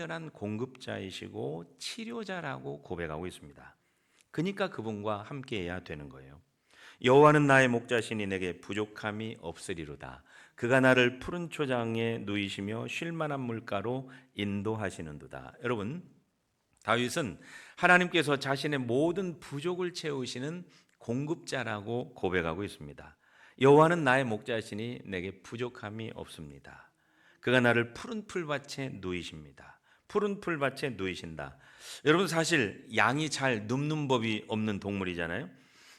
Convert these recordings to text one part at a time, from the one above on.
완전한 공급자이시고 치료자라고 고백하고 있습니다. 그러니까 그분과 함께해야 되는 거예요. 여호와는 나의 목자시니 내게 부족함이 없으리로다. 그가 나를 푸른 초장에 누이시며 쉴 만한 물가로 인도하시는도다. 여러분, 다윗은 하나님께서 자신의 모든 부족을 채우시는 공급자라고 고백하고 있습니다. 여호와는 나의 목자시니 내게 부족함이 없습니다. 그가 나를 푸른 풀밭에 누이십니다. 푸른 풀밭에 누이신다. 여러분, 사실 양이 잘 눕는 법이 없는 동물이잖아요.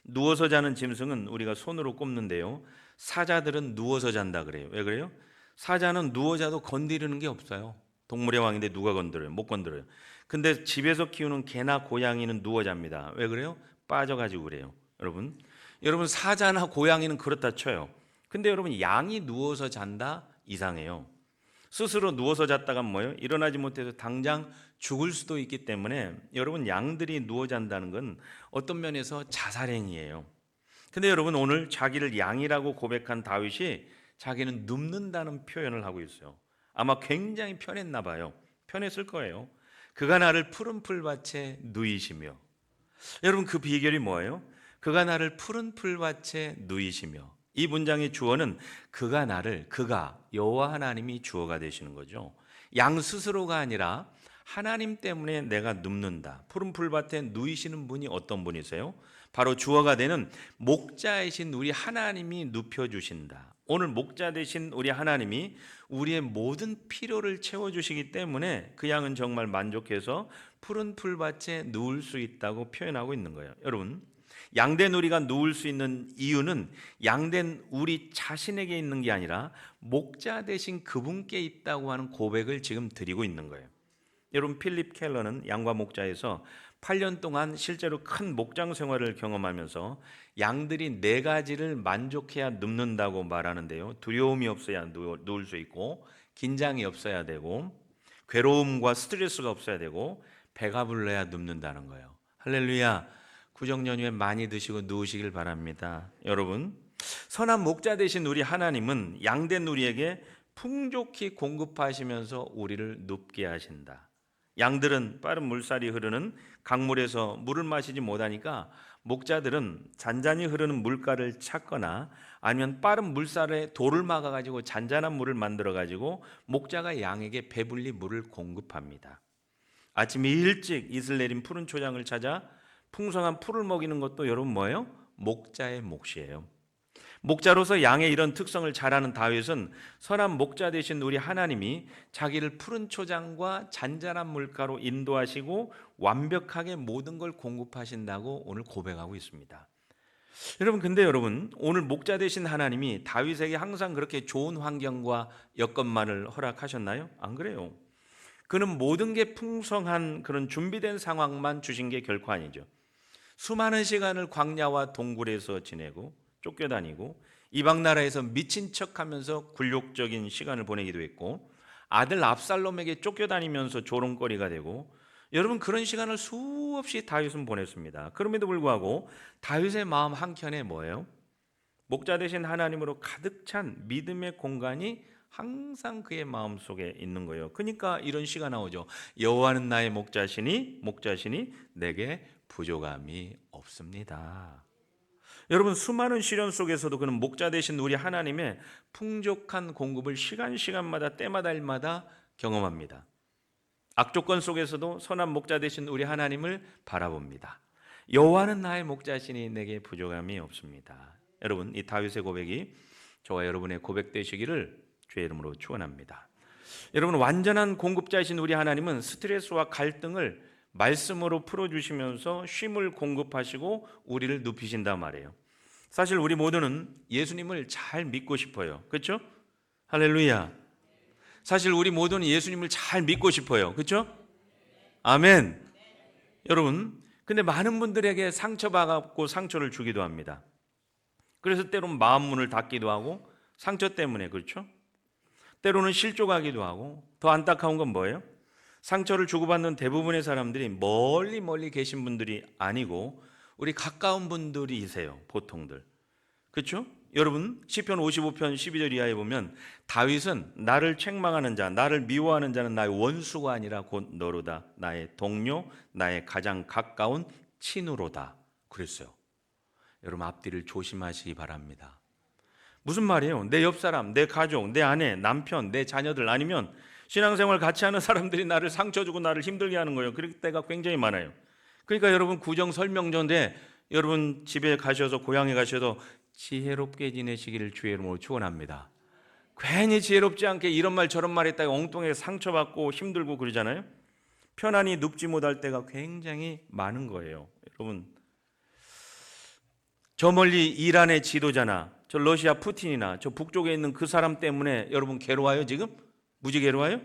누워서 자는 짐승은 우리가 손으로 꼽는데요, 사자들은 누워서 잔다 그래요. 왜 그래요? 사자는 누워 자도 건드리는 게 없어요. 동물의 왕인데 누가 건드려요? 못 건드려요. 근데 집에서 키우는 개나 고양이는 누워 잡니다. 왜 그래요? 빠져가지고 그래요. 여러분 사자나 고양이는 그렇다 쳐요. 근데 여러분, 양이 누워서 잔다? 이상해요. 스스로 누워서 잤다가 뭐예요? 일어나지 못해서 당장 죽을 수도 있기 때문에 여러분, 양들이 누워 잔다는 건 어떤 면에서 자살행위예요. 근데 여러분, 오늘 자기를 양이라고 고백한 다윗이 자기는 눕는다는 표현을 하고 있어요. 아마 굉장히 편했나 봐요. 편했을 거예요. 그가 나를 푸른 풀밭에 누이시며. 여러분, 그 비결이 뭐예요? 그가 나를 푸른 풀밭에 누이시며. 이 문장의 주어는 그가 여호와 하나님이 주어가 되시는 거죠. 양 스스로가 아니라 하나님 때문에 내가 눕는다. 푸른 풀밭에 누이시는 분이 어떤 분이세요? 바로 주어가 되는 목자이신 우리 하나님이 눕혀주신다. 오늘 목자 되신 우리 하나님이 우리의 모든 필요를 채워주시기 때문에 그 양은 정말 만족해서 푸른 풀밭에 누울 수 있다고 표현하고 있는 거예요. 여러분, 양된 우리가 누울 수 있는 이유는 양된 우리 자신에게 있는 게 아니라 목자 되신 그분께 있다고 하는 고백을 지금 드리고 있는 거예요. 여러분, 필립 켈러는 양과 목자에서 8년 동안 실제로 큰 목장 생활을 경험하면서 양들이 4가지를 만족해야 눕는다고 말하는데요, 두려움이 없어야 누울 수 있고, 긴장이 없어야 되고, 괴로움과 스트레스가 없어야 되고, 배가 불러야 눕는다는 거예요. 할렐루야. 구정 연휴에 많이 드시고 누우시길 바랍니다. 여러분, 선한 목자 되신 우리 하나님은 양된 우리에게 풍족히 공급하시면서 우리를 눕게 하신다. 양들은 빠른 물살이 흐르는 강물에서 물을 마시지 못하니까 목자들은 잔잔히 흐르는 물가를 찾거나 아니면 빠른 물살에 돌을 막아가지고 잔잔한 물을 만들어가지고 목자가 양에게 배불리 물을 공급합니다. 아침에 일찍 이슬 내린 푸른 초장을 찾아 풍성한 풀을 먹이는 것도 여러분 뭐예요? 목자의 몫이에요. 목자로서 양의 이런 특성을 잘 아는 다윗은 선한 목자 되신 우리 하나님이 자기를 푸른 초장과 잔잔한 물가로 인도하시고 완벽하게 모든 걸 공급하신다고 오늘 고백하고 있습니다. 근데 여러분, 오늘 목자 되신 하나님이 다윗에게 항상 그렇게 좋은 환경과 여건만을 허락하셨나요? 안 그래요. 그는 모든 게 풍성한 그런 준비된 상황만 주신 게 결코 아니죠. 수많은 시간을 광야와 동굴에서 지내고 쫓겨다니고 이방 나라에서 미친 척하면서 굴욕적인 시간을 보내기도 했고, 아들 압살롬에게 쫓겨다니면서 조롱거리가 되고, 여러분, 그런 시간을 수없이 다윗은 보냈습니다. 그럼에도 불구하고 다윗의 마음 한켠에 뭐예요? 목자 되신 하나님으로 가득 찬 믿음의 공간이 항상 그의 마음속에 있는 거예요. 그러니까 이런 시가 나오죠. 여호와는 나의 목자시니 내게 부족함이 없습니다. 여러분, 수많은 시련 속에서도 그는 목자 되신 우리 하나님의 풍족한 공급을 시간마다 때마다 일마다 경험합니다. 악조건 속에서도 선한 목자 되신 우리 하나님을 바라봅니다. 여호와는 나의 목자시니 내게 부족함이 없습니다. 여러분, 이 다윗의 고백이 저와 여러분의 고백 되시기를 주의 이름으로 축원합니다. 여러분, 완전한 공급자이신 우리 하나님은 스트레스와 갈등을 말씀으로 풀어주시면서 쉼을 공급하시고 우리를 눕히신단 말이에요. 사실 우리 모두는 예수님을 잘 믿고 싶어요. 그렇죠? 할렐루야. 사실 우리 모두는 예수님을 잘 믿고 싶어요. 그렇죠? 아멘. 여러분, 근데 많은 분들에게 상처받고 상처를 주기도 합니다. 그래서 때로는 마음 문을 닫기도 하고, 상처 때문에. 그렇죠? 때로는 실족하기도 하고, 더 안타까운 건 뭐예요? 상처를 주고받는 대부분의 사람들이 멀리 계신 분들이 아니고 우리 가까운 분들이세요. 보통들. 그렇죠? 여러분 시편 55편 12절 이하에 보면 다윗은 나를 책망하는 자, 나를 미워하는 자는 나의 원수가 아니라 곧 너로다. 나의 동료, 나의 가장 가까운 친우로다. 그랬어요. 여러분 앞뒤를 조심하시기 바랍니다. 무슨 말이에요? 내 옆 사람, 내 가족, 내 아내, 남편, 내 자녀들 아니면 신앙생활 같이 하는 사람들이 나를 상처 주고 나를 힘들게 하는 거예요. 그럴 때가 굉장히 많아요. 그러니까 여러분 구정 설명전에 여러분 집에 가셔서 고향에 가셔서 지혜롭게 지내시기를 주의 이름으로 축원합니다. 괜히 지혜롭지 않게 이런 말 저런 말 했다가 엉뚱하게 상처받고 힘들고 그러잖아요. 편안히 눕지 못할 때가 굉장히 많은 거예요. 여러분 저 멀리 이란의 지도자나 저 러시아 푸틴이나 저 북쪽에 있는 그 사람 때문에 여러분 괴로워요 지금? 무지 괴로워요?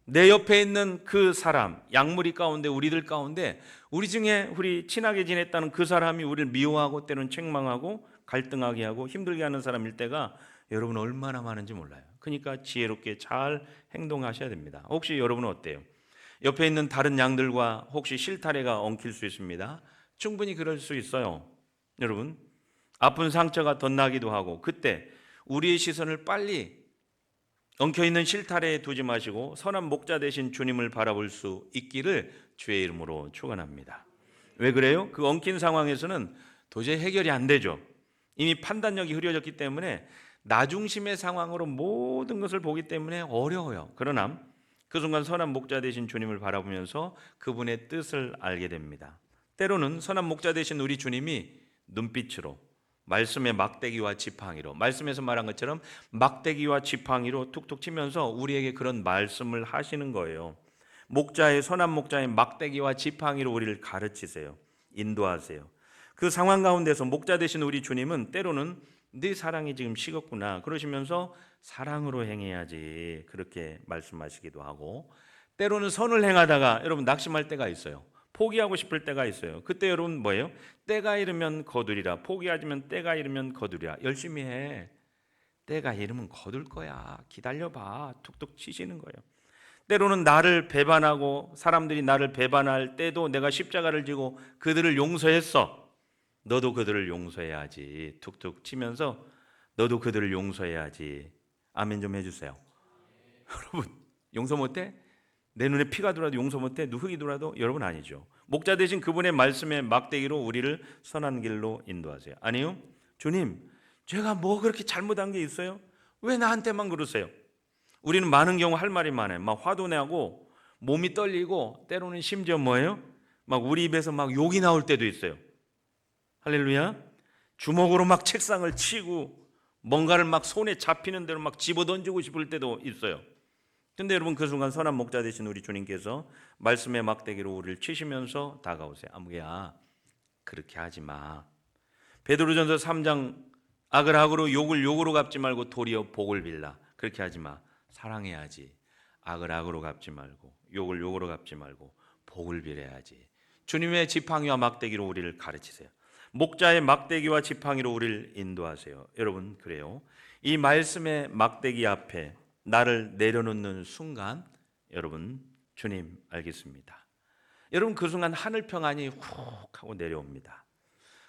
내 옆에 있는 그 사람, 약물이 가운데 우리들 가운데 우리 중에 우리 친하게 지냈다는 그 사람이 우리를 미워하고 때로는 책망하고 갈등하게 하고 힘들게 하는 사람일 때가 여러분 얼마나 많은지 몰라요. 그러니까 지혜롭게 잘 행동하셔야 됩니다. 혹시 여러분은 어때요? 옆에 있는 다른 양들과 혹시 실타래가 엉킬 수 있습니다. 충분히 그럴 수 있어요. 여러분 아픈 상처가 덧나기도 하고 그때 우리의 시선을 빨리 엉켜있는 실타래에 두지 마시고 선한 목자 되신 주님을 바라볼 수 있기를 주의 이름으로 축원합니다. 왜 그래요? 그 엉킨 상황에서는 도저히 해결이 안 되죠. 이미 판단력이 흐려졌기 때문에 나중심의 상황으로 모든 것을 보기 때문에 어려워요. 그러나 그 순간 선한 목자 되신 주님을 바라보면서 그분의 뜻을 알게 됩니다. 때로는 선한 목자 되신 우리 주님이 눈빛으로 말씀의 막대기와 지팡이로 말씀에서 말한 것처럼 막대기와 지팡이로 툭툭 치면서 우리에게 그런 말씀을 하시는 거예요. 목자의 선한 목자의 막대기와 지팡이로 우리를 가르치세요. 인도하세요. 그 상황 가운데서 목자 되신 우리 주님은 때로는 네 사랑이 지금 식었구나 그러시면서 사랑으로 행해야지 그렇게 말씀하시기도 하고 때로는 선을 행하다가 여러분 낙심할 때가 있어요. 포기하고 싶을 때가 있어요. 그때 여러분 뭐예요? 때가 이르면 거두리라. 포기하지만 때가 이르면 거두리라. 열심히 해. 때가 이르면 거둘 거야. 기다려봐. 툭툭 치시는 거예요. 때로는 나를 배반하고 사람들이 나를 배반할 때도 내가 십자가를 지고 그들을 용서했어. 너도 그들을 용서해야지. 툭툭 치면서 너도 그들을 용서해야지. 아멘 좀 해주세요. 여러분 용서 못해? 내 눈에 피가 들어와도 용서 못해? 흙이 들어와도? 여러분 아니죠. 목자 되신 그분의 말씀의 막대기로 우리를 선한 길로 인도하세요. 아니요. 주님 제가 뭐 그렇게 잘못한 게 있어요? 왜 나한테만 그러세요? 우리는 많은 경우 할 말이 많아요. 막 화도 내고 몸이 떨리고 때로는 심지어 뭐예요? 막 우리 입에서 막 욕이 나올 때도 있어요. 할렐루야. 주먹으로 막 책상을 치고 뭔가를 막 손에 잡히는 대로 막 집어던지고 싶을 때도 있어요. 근데 여러분 그 순간 선한 목자 되신 우리 주님께서 말씀의 막대기로 우리를 치시면서 다가오세요. 아무개야 그렇게 하지 마. 베드로전서 3장 악을 악으로 욕을 욕으로 갚지 말고 도리어 복을 빌라. 그렇게 하지 마. 사랑해야지. 악을 악으로 갚지 말고 욕을 욕으로 갚지 말고 복을 빌어야지. 주님의 지팡이와 막대기로 우리를 가르치세요. 목자의 막대기와 지팡이로 우리를 인도하세요. 여러분 그래요. 이 말씀의 막대기 앞에 나를 내려놓는 순간 여러분 주님 알겠습니다. 여러분 그 순간 하늘 평안이 훅 하고 내려옵니다.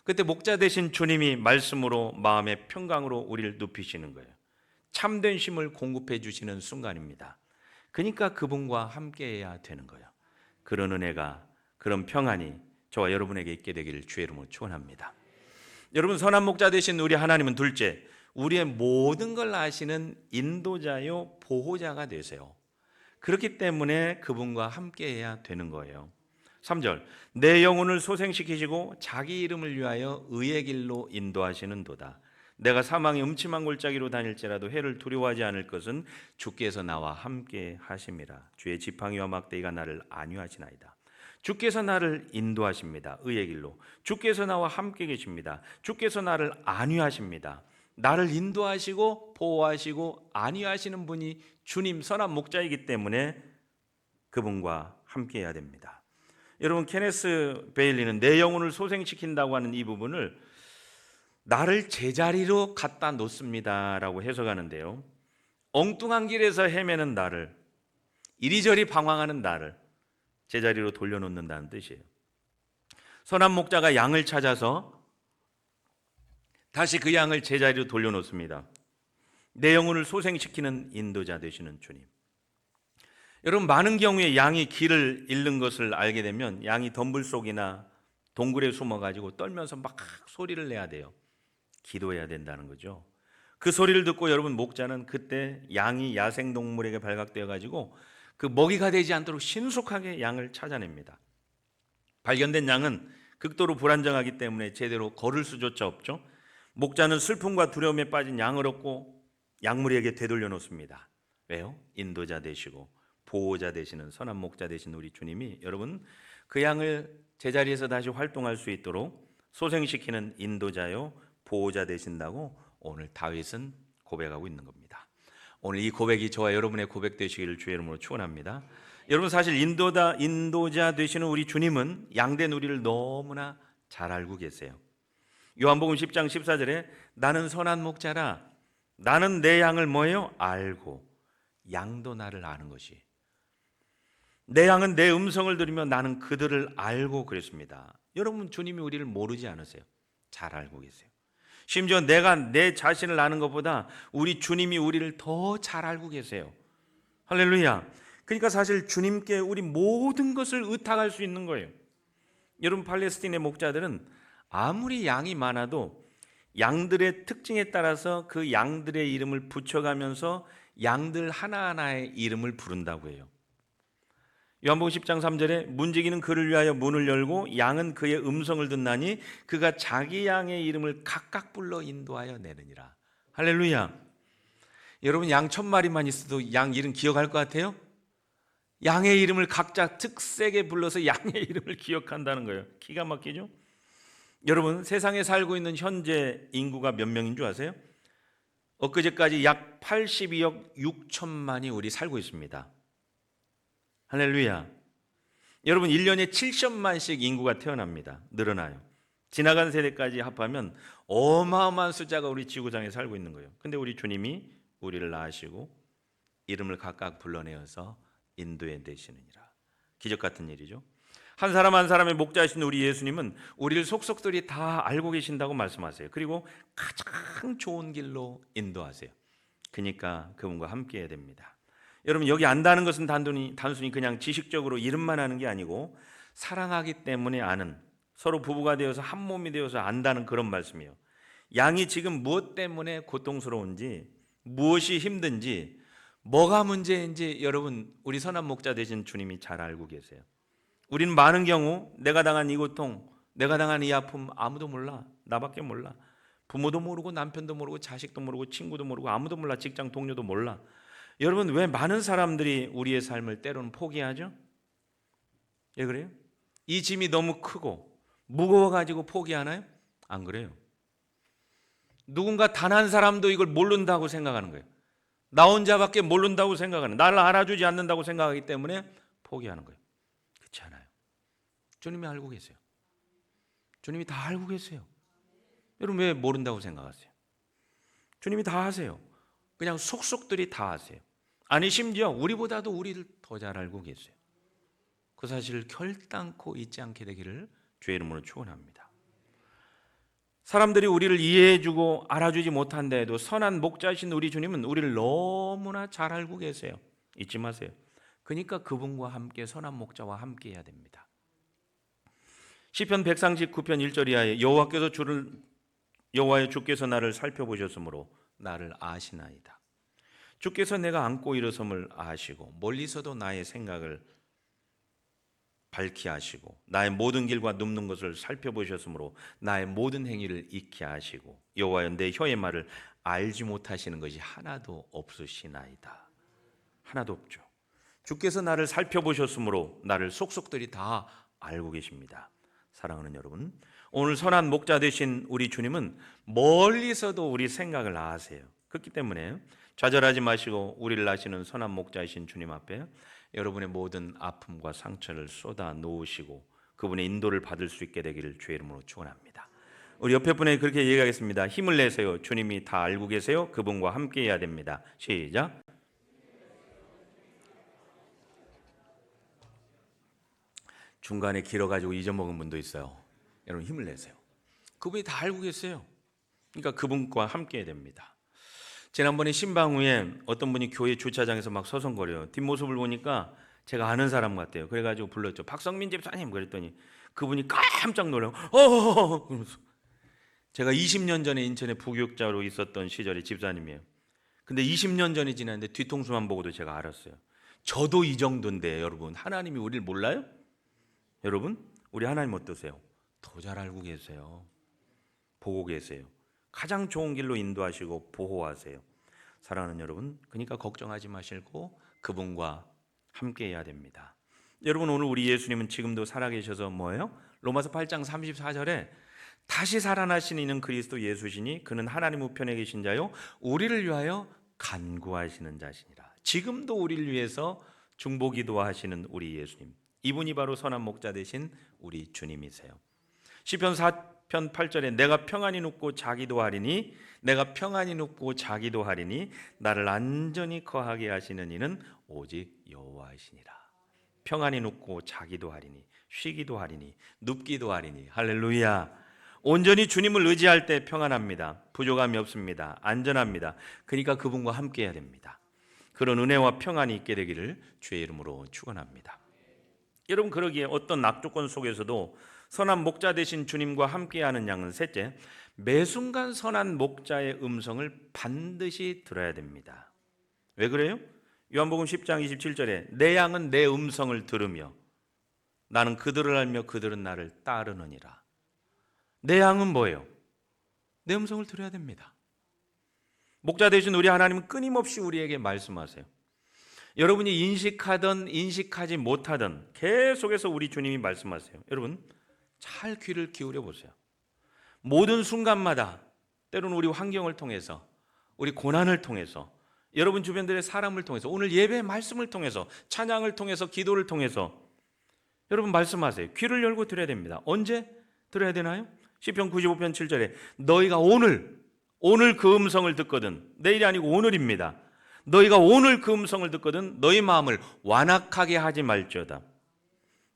그때 목자 되신 주님이 말씀으로 마음의 평강으로 우리를 눕히시는 거예요. 참된 쉼을 공급해 주시는 순간입니다. 그러니까 그분과 함께해야 되는 거예요. 그런 은혜가 그런 평안이 저와 여러분에게 있게 되기를 주의 이름으로 축원합니다. 여러분 선한 목자 되신 우리 하나님은 둘째 우리의 모든 걸 아시는 인도자요 보호자가 되세요. 그렇기 때문에 그분과 함께해야 되는 거예요. 3절 내 영혼을 소생시키시고 자기 이름을 위하여 의의 길로 인도하시는 도다. 내가 사망의 음침한 골짜기로 다닐지라도 해를 두려워하지 않을 것은 주께서 나와 함께 하심이라. 주의 지팡이와 막대기가 나를 안위하시나이다. 주께서 나를 인도하십니다. 의의 길로. 주께서 나와 함께 계십니다. 주께서 나를 안위하십니다. 나를 인도하시고 보호하시고 안위하시는 분이 주님 선한 목자이기 때문에 그분과 함께 해야 됩니다. 여러분 케네스 베일리는 내 영혼을 소생시킨다고 하는 이 부분을 나를 제자리로 갖다 놓습니다라고 해석하는데요. 엉뚱한 길에서 헤매는 나를 이리저리 방황하는 나를 제자리로 돌려놓는다는 뜻이에요. 선한 목자가 양을 찾아서 다시 그 양을 제자리로 돌려놓습니다. 내 영혼을 소생시키는 인도자 되시는 주님. 여러분, 많은 경우에 양이 길을 잃는 것을 알게 되면 양이 덤불 속이나 동굴에 숨어가지고 떨면서 막 소리를 내야 돼요. 기도해야 된다는 거죠. 그 소리를 듣고 여러분, 목자는 그때 양이 야생동물에게 발각되어 가지고 그 먹이가 되지 않도록 신속하게 양을 찾아냅니다. 발견된 양은 극도로 불안정하기 때문에 제대로 걸을 수조차 없죠. 목자는 슬픔과 두려움에 빠진 양을 얻고 양무리에게 되돌려 놓습니다. 왜요? 인도자 되시고 보호자 되시는 선한 목자 되신 우리 주님이 여러분, 그 양을 제자리에서 다시 활동할 수 있도록 소생시키는 인도자요 보호자 되신다고 오늘 다윗은 고백하고 있는 겁니다. 오늘 이 고백이 저와 여러분의 고백 되시기를 주의 이름으로 축원합니다. 여러분, 사실 인도자 되시는 우리 주님은 양된 우리를 너무나 잘 알고 계세요. 요한복음 10장 14절에 나는 선한 목자라, 나는 내 양을 뭐예요? 알고 양도 나를 아는 것이, 내 양은 내 음성을 들으며 나는 그들을 알고 그랬습니다. 여러분, 주님이 우리를 모르지 않으세요? 잘 알고 계세요. 심지어 내가 내 자신을 아는 것보다 우리 주님이 우리를 더 잘 알고 계세요. 할렐루야. 그러니까 사실 주님께 우리 모든 것을 의탁할 수 있는 거예요. 여러분, 팔레스틴의 목자들은 아무리 양이 많아도 양들의 특징에 따라서 그 양들의 이름을 붙여가면서 양들 하나하나의 이름을 부른다고 해요. 요한복음 10장 3절에 문지기는 그를 위하여 문을 열고 양은 그의 음성을 듣나니 그가 자기 양의 이름을 각각 불러 인도하여 내느니라. 할렐루야. 여러분, 양 1000마리만 있어도 양 이름 기억할 것 같아요? 양의 이름을 각자 특색에 불러서 양의 이름을 기억한다는 거예요. 기가 막히죠? 여러분, 세상에 살고 있는 현재 인구가 몇 명인 줄 아세요? 엊그제까지 약 82억 6천만이 우리 살고 있습니다. 할렐루야. 여러분, 1년에 7천만씩 인구가 태어납니다. 늘어나요. 지나간 세대까지 합하면 어마어마한 숫자가 우리 지구상에 살고 있는 거예요. 근데 우리 주님이 우리를 낳으시고 이름을 각각 불러내어서 인도해 내시느니라. 기적 같은 일이죠. 한 사람 한 사람의 목자이신 우리 예수님은 우리를 속속들이 다 알고 계신다고 말씀하세요. 그리고 가장 좋은 길로 인도하세요. 그러니까 그분과 함께 해야 됩니다. 여러분, 여기 안다는 것은 단순히 그냥 지식적으로 이름만 아는 게 아니고 사랑하기 때문에 아는, 서로 부부가 되어서 한 몸이 되어서 안다는 그런 말씀이에요. 양이 지금 무엇 때문에 고통스러운지, 무엇이 힘든지, 뭐가 문제인지 여러분, 우리 선한 목자 되신 주님이 잘 알고 계세요. 우리는 많은 경우 내가 당한 이 고통, 내가 당한 이 아픔 아무도 몰라. 나밖에 몰라. 부모도 모르고 남편도 모르고 자식도 모르고 친구도 모르고 아무도 몰라. 직장 동료도 몰라. 여러분, 왜 많은 사람들이 우리의 삶을 때로는 포기하죠? 왜 그래요? 이 짐이 너무 크고 무거워가지고 포기하나요? 안 그래요. 누군가 단 한 사람도 이걸 모른다고 생각하는 거예요. 나 혼자밖에 모른다고 생각하는, 나를 알아주지 않는다고 생각하기 때문에 포기하는 거예요. 그렇지 않아요. 주님이 알고 계세요. 주님이 다 알고 계세요. 여러분, 왜 모른다고 생각하세요? 주님이 다 아세요. 그냥 속속들이 다 아세요. 아니, 심지어 우리보다도 우리를 더 잘 알고 계세요. 그 사실을 결단코 잊지 않게 되기를 주의 이름으로 축원합니다. 사람들이 우리를 이해해주고 알아주지 못한다 해도 선한 목자이신 우리 주님은 우리를 너무나 잘 알고 계세요. 잊지 마세요. 그러니까 그분과 함께, 선한 목자와 함께 해야 됩니다. 시편 139편 1절 이하에 여호와의 주께서 나를 살펴보셨으므로 나를 아시나이다. 주께서 내가 앉고 일어섬을 아시고 멀리서도 나의 생각을 밝히 하시고 나의 모든 길과 눕는 것을 살펴보셨으므로 나의 모든 행위를 익히 아시고 여호와여, 내 혀의 말을 알지 못하시는 것이 하나도 없으시나이다. 하나도 없죠. 주께서 나를 살펴보셨으므로 나를 속속들이 다 알고 계십니다. 사랑하는 여러분, 오늘 선한 목자 되신 우리 주님은 멀리서도 우리 생각을 아세요. 그렇기 때문에 좌절하지 마시고 우리를 아시는 선한 목자이신 주님 앞에 여러분의 모든 아픔과 상처를 쏟아 놓으시고 그분의 인도를 받을 수 있게 되기를 주의 이름으로 축원합니다. 우리 옆에 분에게 그렇게 얘기하겠습니다. 힘을 내세요. 주님이 다 알고 계세요. 그분과 함께 해야 됩니다. 시작. 중간에 길어가지고 잊어먹은 분도 있어요. 여러분, 힘을 내세요. 그분이 다 알고 계세요. 그러니까 그분과 함께 됩니다. 지난번에 신방 후에 어떤 분이 교회 주차장에서 막 서성거려요. 뒷모습을 보니까 제가 아는 사람 같아요. 그래가지고 불렀죠. 박성민 집사님. 그랬더니 그분이 깜짝 놀라요. 그러면서 제가 20년 전에 인천에 부교육자로 있었던 시절의 집사님이에요. 근데 20년 전이 지났는데 뒤통수만 보고도 제가 알았어요. 저도 이 정도인데 여러분, 하나님이 우리를 몰라요? 여러분, 우리 하나님 어떠세요? 더 잘 알고 계세요. 보고 계세요. 가장 좋은 길로 인도하시고 보호하세요. 사랑하는 여러분, 그러니까 걱정하지 마시고 그분과 함께 해야 됩니다. 여러분, 오늘 우리 예수님은 지금도 살아계셔서 뭐예요? 로마서 8장 34절에 다시 살아나신 이는 그리스도 예수시니 그는 하나님 우편에 계신 자요 우리를 위하여 간구하시는 자시니라. 지금도 우리를 위해서 중보기도 하시는 우리 예수님, 이분이 바로 선한 목자 되신 우리 주님이세요. 시편 4편 8절에 내가 평안히 눕고 자기도 하리니 내가 평안히 눕고 자기도 하리니 나를 안전히 거하게 하시는 이는 오직 여호와이시니라. 평안히 눕고 자기도 하리니, 쉬기도 하리니, 눕기도 하리니. 할렐루야. 온전히 주님을 의지할 때 평안합니다. 부족함이 없습니다. 안전합니다. 그러니까 그분과 함께 해야 됩니다. 그런 은혜와 평안이 있게 되기를 주의 이름으로 축원합니다. 여러분, 그러기에 어떤 악조건 속에서도 선한 목자 되신 주님과 함께하는 양은 셋째, 매 순간 선한 목자의 음성을 반드시 들어야 됩니다. 왜 그래요? 요한복음 10장 27절에 내 양은 내 음성을 들으며 나는 그들을 알며 그들은 나를 따르느니라. 내 양은 뭐예요? 내 음성을 들어야 됩니다. 목자 되신 우리 하나님은 끊임없이 우리에게 말씀하세요. 여러분이 인식하든 인식하지 못하든 계속해서 우리 주님이 말씀하세요. 여러분, 잘 귀를 기울여 보세요. 모든 순간마다, 때로는 우리 환경을 통해서, 우리 고난을 통해서, 여러분 주변들의 사람을 통해서, 오늘 예배의 말씀을 통해서, 찬양을 통해서, 기도를 통해서 여러분 말씀하세요. 귀를 열고 들어야 됩니다. 언제 들어야 되나요? 시편 95편 7절에 너희가 오늘 그 음성을 듣거든, 내일이 아니고 오늘입니다. 너희가 오늘 그 음성을 듣거든 너희 마음을 완악하게 하지 말지어다.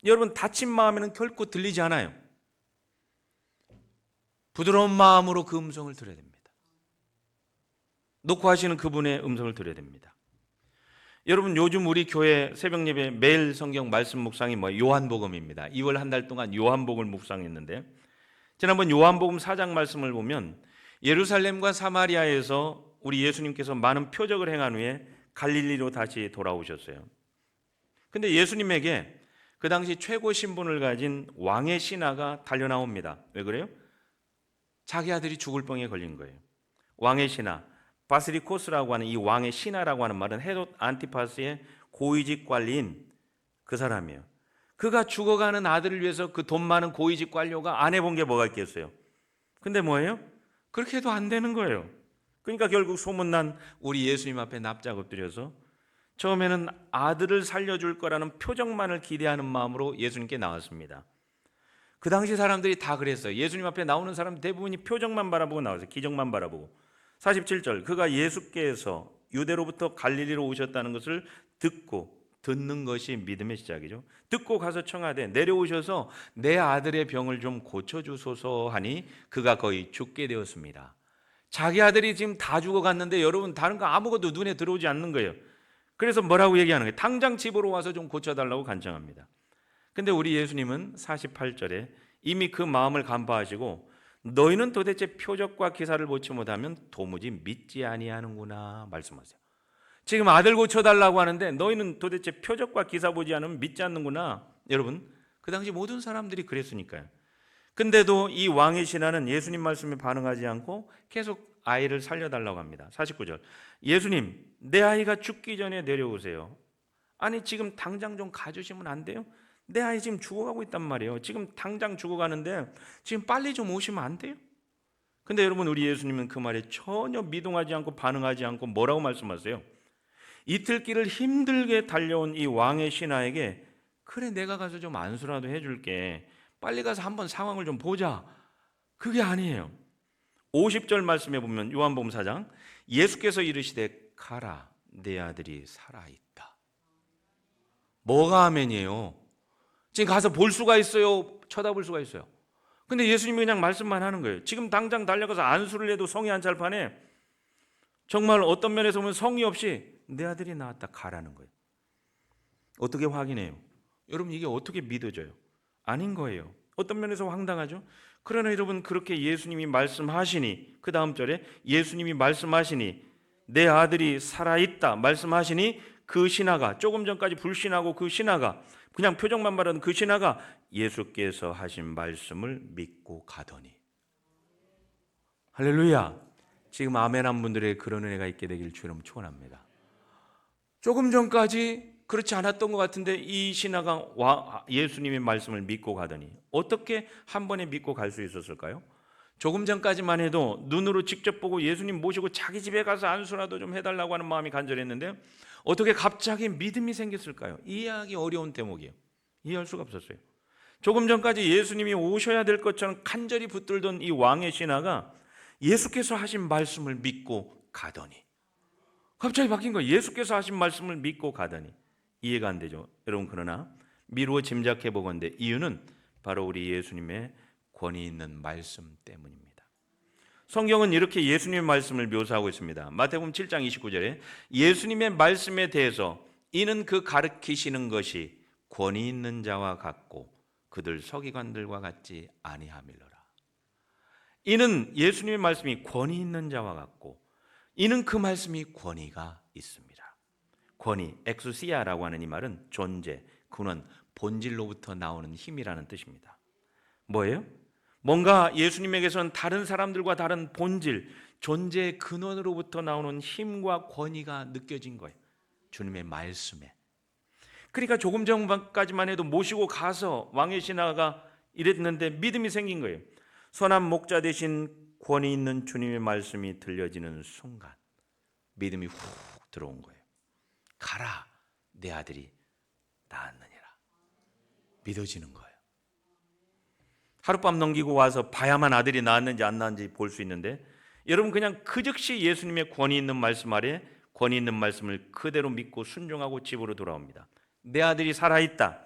여러분, 다친 마음에는 결코 들리지 않아요. 부드러운 마음으로 그 음성을 들어야 됩니다. 놓고 하시는 그분의 음성을 들어야 됩니다. 여러분, 요즘 우리 교회 새벽 예배 매일 성경 말씀 묵상이 요한복음입니다. 2월 한 달 동안 요한복음을 묵상했는데, 지난번 요한복음 4장 말씀을 보면 예루살렘과 사마리아에서 우리 예수님께서 많은 표적을 행한 후에 갈릴리로 다시 돌아오셨어요. 근데 예수님에게 그 당시 최고 신분을 가진 왕의 신하가 달려나옵니다. 왜 그래요? 자기 아들이 죽을 병에 걸린 거예요. 왕의 신하, 바스리코스라고 하는 이 왕의 신하라고 하는 말은 헤롯 안티파스의 고위직 관리인 그 사람이에요. 그가 죽어가는 아들을 위해서 그 돈 많은 고위직 관료가 안 해본 게 뭐가 있겠어요? 근데 뭐예요? 그렇게 해도 안 되는 거예요. 그러니까 결국 소문난 우리 예수님 앞에 납작 엎드려서 처음에는 아들을 살려줄 거라는 표적만을 기대하는 마음으로 예수님께 나왔습니다. 그 당시 사람들이 다 그랬어요. 예수님 앞에 나오는 사람 대부분이 표적만 바라보고 나왔어요. 기적만 바라보고. 47절, 그가 예수께서 유대로부터 갈릴리로 오셨다는 것을 듣는 것이 믿음의 시작이죠. 듣고 가서 청하되 내려오셔서 내 아들의 병을 좀 고쳐주소서 하니 그가 거의 죽게 되었습니다. 자기 아들이 지금 다 죽어갔는데 여러분, 다른 거 아무것도 눈에 들어오지 않는 거예요. 그래서 뭐라고 얘기하는 거예요? 당장 집으로 와서 좀 고쳐달라고 간청합니다. 근데 우리 예수님은 48절에 이미 그 마음을 간파하시고 너희는 도대체 표적과 기사를 보지 못하면 도무지 믿지 아니하는구나 말씀하세요. 지금 아들 고쳐달라고 하는데 너희는 도대체 표적과 기사 보지 않으면 믿지 않는구나. 여러분, 그 당시 모든 사람들이 그랬으니까요. 근데도 이 왕의 신하는 예수님 말씀에 반응하지 않고 계속 아이를 살려달라고 합니다. 49절, 예수님, 내 아이가 죽기 전에 내려오세요. 아니, 지금 당장 좀 가주시면 안 돼요? 내 아이 지금 죽어가고 있단 말이에요. 지금 당장 죽어가는데 지금 빨리 좀 오시면 안 돼요? 근데 여러분, 우리 예수님은 그 말에 전혀 미동하지 않고 반응하지 않고 뭐라고 말씀하세요? 이틀 길을 힘들게 달려온 이 왕의 신하에게 그래, 내가 가서 좀 안수라도 해줄게, 빨리 가서 한번 상황을 좀 보자, 그게 아니에요. 50절 말씀에 보면 요한복음 4장, 예수께서 이르시되 가라, 내 아들이 살아있다. 뭐가 아멘이에요? 지금 가서 볼 수가 있어요? 쳐다볼 수가 있어요? 근데 예수님이 그냥 말씀만 하는 거예요. 지금 당장 달려가서 안수를 해도 성이 안찰판에 정말 어떤 면에서 보면 성의 없이 내 아들이 나왔다 가라는 거예요. 어떻게 확인해요? 여러분 이게 어떻게 믿어져요? 아닌 거예요. 어떤 면에서 황당하죠? 그러나 여러분 그렇게 예수님이 말씀하시니 그 다음 절에 예수님이 말씀하시니 내 아들이 살아있다 말씀하시니 그 신하가 조금 전까지 불신하고 그 신하가 그냥 표정만 바라던 그 신하가 예수께서 하신 말씀을 믿고 가더니 할렐루야. 지금 아멘 한 분들의 그런 은혜가 있게 되길 주님 축원합니다. 조금 전까지 그렇지 않았던 것 같은데 이 신하가 예수님의 말씀을 믿고 가더니 어떻게 한 번에 믿고 갈 수 있었을까요? 조금 전까지만 해도 눈으로 직접 보고 예수님 모시고 자기 집에 가서 안수라도 좀 해달라고 하는 마음이 간절했는데 어떻게 갑자기 믿음이 생겼을까요? 이해하기 어려운 대목이에요. 이해할 수가 없었어요. 조금 전까지 예수님이 오셔야 될 것처럼 간절히 붙들던 이 왕의 신하가 예수께서 하신 말씀을 믿고 가더니 갑자기 바뀐 거예요. 예수께서 하신 말씀을 믿고 가더니 이해가 안 되죠. 여러분 그러나 미루어 짐작해 보건대 이유는 바로 우리 예수님의 권위 있는 말씀 때문입니다. 성경은 이렇게 예수님의 말씀을 묘사하고 있습니다. 마태복음 7장 29절에 예수님의 말씀에 대해서 이는 그 가르치시는 것이 권위 있는 자와 같고 그들 서기관들과 같지 아니함이로라. 이는 예수님의 말씀이 권위 있는 자와 같고 이는 그 말씀이 권위가 있습니다. 권위, 엑수시아라고 하는 이 말은 존재, 근원, 본질로부터 나오는 힘이라는 뜻입니다. 뭐예요? 뭔가 예수님에게서는 다른 사람들과 다른 본질, 존재의 근원으로부터 나오는 힘과 권위가 느껴진 거예요. 주님의 말씀에. 그러니까 조금 전까지만 해도 모시고 가서 왕의 신하가 이랬는데 믿음이 생긴 거예요. 선한 목자 대신 권위 있는 주님의 말씀이 들려지는 순간 믿음이 훅 들어온 거예요. 가라, 내 아들이 낳았느니라. 믿어지는 거예요. 하룻밤 넘기고 와서 봐야만 아들이 낳았는지 안 낳았는지 볼 수 있는데 여러분 그냥 그 즉시 예수님의 권위 있는 말씀 아래 권위 있는 말씀을 그대로 믿고 순종하고 집으로 돌아옵니다. 내 아들이 살아있다.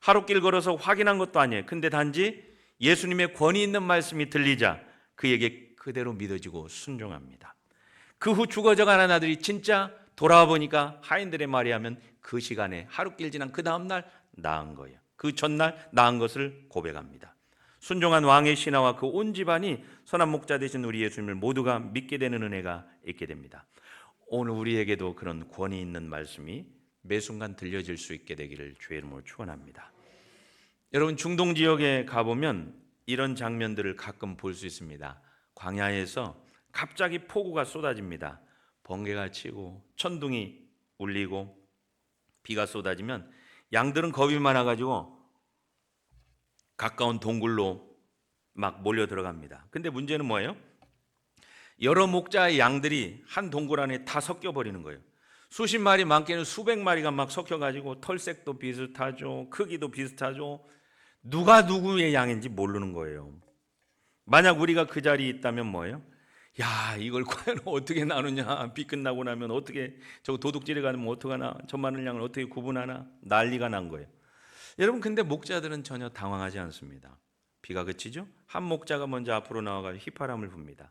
하룻길 걸어서 확인한 것도 아니에요. 근데 단지 예수님의 권위 있는 말씀이 들리자 그에게 그대로 믿어지고 순종합니다. 그 후 죽어져가는 아들이 진짜 돌아와 보니까 하인들의 말에 하면 그 시간에 하룻길 지난 그 다음날 낳은 거예요. 그 전날 낳은 것을 고백합니다. 순종한 왕의 신하와 그 온 집안이 선한 목자 되신 우리 예수님을 모두가 믿게 되는 은혜가 있게 됩니다. 오늘 우리에게도 그런 권위 있는 말씀이 매 순간 들려질 수 있게 되기를 주의 이름으로 축원합니다. 여러분 중동 지역에 가보면 이런 장면들을 가끔 볼 수 있습니다. 광야에서 갑자기 폭우가 쏟아집니다. 번개가 치고 천둥이 울리고 비가 쏟아지면 양들은 겁이 많아가지고 가까운 동굴로 막 몰려 들어갑니다. 근데 문제는 뭐예요? 여러 목자의 양들이 한 동굴 안에 다 섞여 버리는 거예요. 수십 마리, 많게는 수백 마리가 막 섞여가지고 털색도 비슷하죠, 크기도 비슷하죠. 누가 누구의 양인지 모르는 거예요. 만약 우리가 그 자리에 있다면 뭐예요? 야, 이걸 과연 어떻게 나누냐? 비 끝나고 나면 어떻게 저 도둑질에 가면 어떡하나? 저 많은 양을 어떻게 구분하나? 난리가 난 거예요. 여러분 근데 목자들은 전혀 당황하지 않습니다. 비가 그치죠? 한 목자가 먼저 앞으로 나와가 휘파람을 붑니다.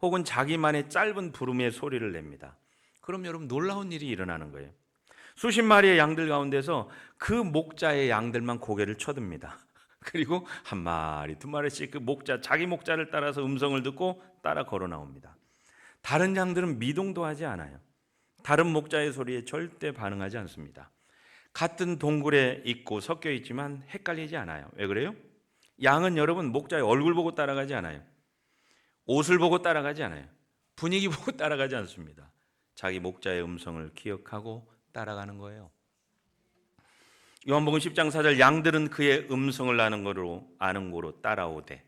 혹은 자기만의 짧은 부름의 소리를 냅니다. 그럼 여러분 놀라운 일이 일어나는 거예요. 수십 마리의 양들 가운데서 그 목자의 양들만 고개를 쳐듭니다. 그리고 한 마리, 두 마리씩 그 목자, 자기 목자를 따라서 음성을 듣고 따라 걸어 나옵니다. 다른 양들은 미동도 하지 않아요. 다른 목자의 소리에 절대 반응하지 않습니다. 같은 동굴에 있고 섞여 있지만 헷갈리지 않아요. 왜 그래요? 양은 여러분 목자의 얼굴 보고 따라가지 않아요. 옷을 보고 따라가지 않아요. 분위기 보고 따라가지 않습니다. 자기 목자의 음성을 기억하고 따라가는 거예요. 요한복음 10장 4절 양들은 그의 음성을 아는 거로 따라오되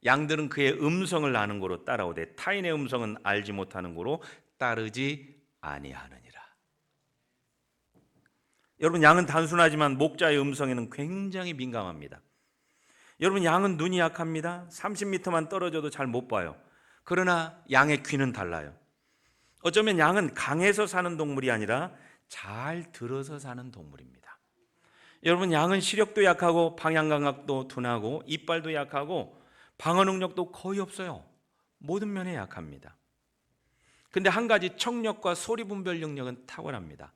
양들은 그의 음성을 아는 거로 따라오되 타인의 음성은 알지 못하는 거로 따르지 아니하느니라. 여러분 양은 단순하지만 목자의 음성에는 굉장히 민감합니다. 여러분 양은 눈이 약합니다. 30m만 떨어져도 잘 못 봐요. 그러나 양의 귀는 달라요. 어쩌면 양은 강해서 사는 동물이 아니라 잘 들어서 사는 동물입니다. 여러분 양은 시력도 약하고 방향 감각도 둔하고 이빨도 약하고 방어 능력도 거의 없어요. 모든 면에 약합니다. 근데 한 가지 청력과 소리 분별 능력은 탁월합니다.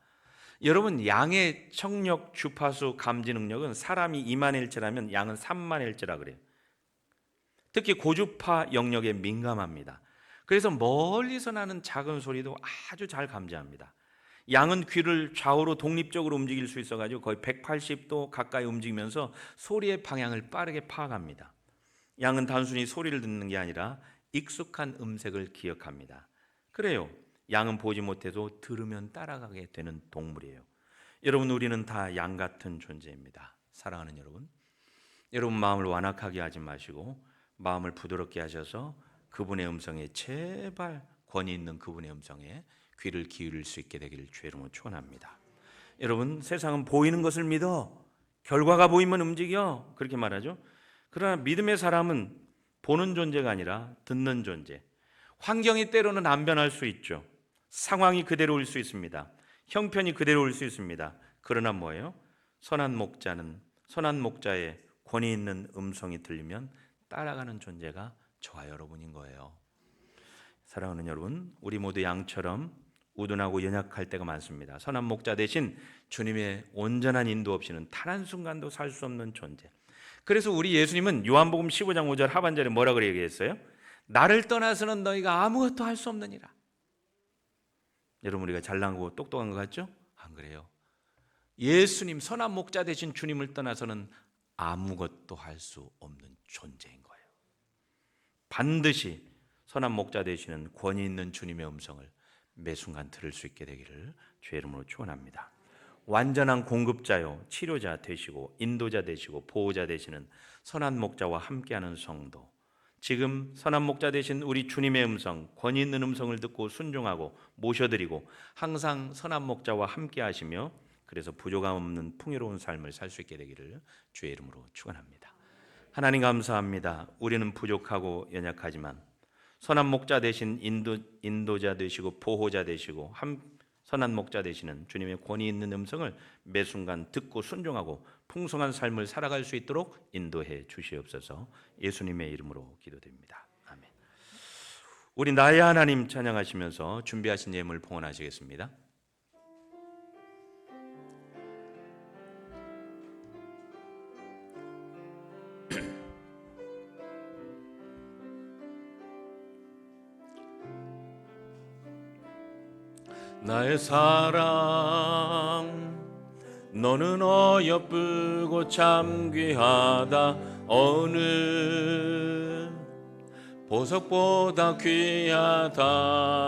여러분, 양의 청력, 주파수 감지 능력은 사람이 2만 헬츠라면 양은 3만 헬츠라 그래요. 특히 고주파 영역에 민감합니다. 그래서 멀리서 나는 작은 소리도 아주 잘 감지합니다. 양은 귀를 좌우로 독립적으로 움직일 수 있어가지고 거의 180도 가까이 움직이면서 소리의 방향을 빠르게 파악합니다. 양은 단순히 소리를 듣는 게 아니라 익숙한 음색을 기억합니다. 그래요. 양은 보지 못해도 들으면 따라가게 되는 동물이에요. 여러분, 우리는 다 양 같은 존재입니다. 사랑하는 여러분, 여러분 마음을 완악하게 하지 마시고 마음을 부드럽게 하셔서 그분의 음성에, 제발 권위 있는 그분의 음성에 귀를 기울일 수 있게 되기를 주의 이름으로 축원합니다. 여러분, 세상은 보이는 것을 믿어, 결과가 보이면 움직여, 그렇게 말하죠. 그러나 믿음의 사람은 보는 존재가 아니라 듣는 존재. 환경이 때로는 안 변할 수 있죠. 상황이 그대로 올 수 있습니다. 형편이 그대로 올 수 있습니다. 그러나 뭐예요? 선한 목자의 권위 있는 음성이 들리면 따라가는 존재가 저와 여러분인 거예요. 사랑하는 여러분, 우리 모두 양처럼 우둔하고 연약할 때가 많습니다. 선한 목자 대신 주님의 온전한 인도 없이는 단 한순간도 살 수 없는 존재. 그래서 우리 예수님은 요한복음 15장 5절 하반절에 뭐라고 얘기했어요? 나를 떠나서는 너희가 아무것도 할 수 없느니라. 여러분, 우리가 잘나고 똑똑한 것 같죠? 안 그래요. 예수님, 선한 목자 되신 주님을 떠나서는 아무것도 할 수 없는 존재인 거예요. 반드시 선한 목자 되시는 권위 있는 주님의 음성을 매 순간 들을 수 있게 되기를 주의 이름으로 축원합니다. 완전한 공급자요, 치료자 되시고 인도자 되시고 보호자 되시는 선한 목자와 함께하는 성도, 지금 선한 목자 되신 우리 주님의 음성, 권위 있는 음성을 듣고 순종하고 모셔드리고 항상 선한 목자와 함께하시며 그래서 부족함 없는 풍요로운 삶을 살 수 있게 되기를 주의 이름으로 축원합니다. 하나님 감사합니다. 우리는 부족하고 연약하지만 선한 목자 되신 인도자 되시고 보호자 되시고 선한 목자 되시는 주님의 권위 있는 음성을 매 순간 듣고 순종하고 풍성한 삶을 살아갈 수 있도록 인도해 주시옵소서. 예수님의 이름으로 기도드립니다. 아멘. 우리 나의 하나님 찬양하시면서 준비하신 예물 봉헌하시겠습니다. 나의 사랑, 너는 어여쁘고 참 귀하다. 어느 보석보다 귀하다.